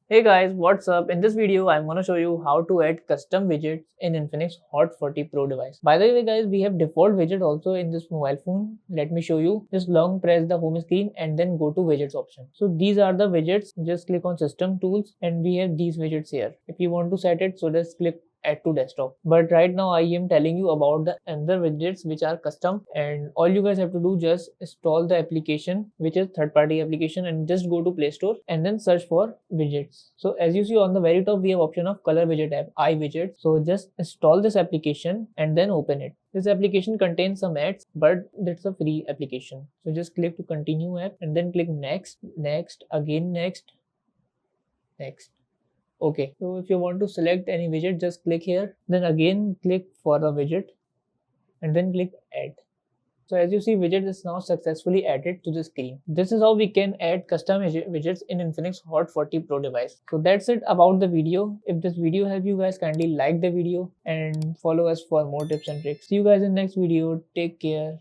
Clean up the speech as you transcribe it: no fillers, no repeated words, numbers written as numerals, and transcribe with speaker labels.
Speaker 1: Hey guys, what's up? In this video, I'm gonna show you how to add custom widgets in Infinix Hot 40 Pro device. By the way guys, we have default widget also in this mobile phone. Let me show you. Just long press the home screen and then go to widgets option. So these are the widgets. Just click on system tools and we have these widgets here. If you want to set it, so just click add to desktop. But right now I am telling you about the other widgets which are custom, and all you guys have to do just install the application which is third party application and just go to Play Store and then search for widgets. So as you see on the very top we have option of color widget app iWidget. So just install this application and then open it. This application contains some ads, but it's a free application. So just click to continue app and then click next, next, again next, next. Okay, so if you want to select any widget, just click here, then again click for the widget and then click add. So as you see, widget is now successfully added to the screen. This is how we can add custom widgets in Infinix Hot 40 Pro device. So that's it about the video. If this video helped you guys, kindly like the video and follow us for more tips and tricks. See you guys in next video. Take care.